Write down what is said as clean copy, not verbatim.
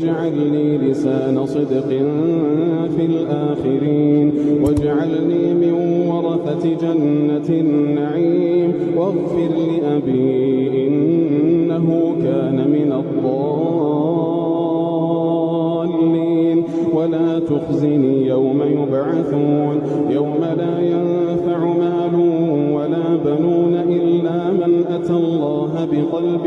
واجعل لي لسان صدق في الآخرين واجعلني من ورثة جنة النعيم واغفر لأبي إنه كان من الضالين ولا تخزني يوم يبعثون يوم لا ينفع مال ولا بنون إلا من أتى الله بقلب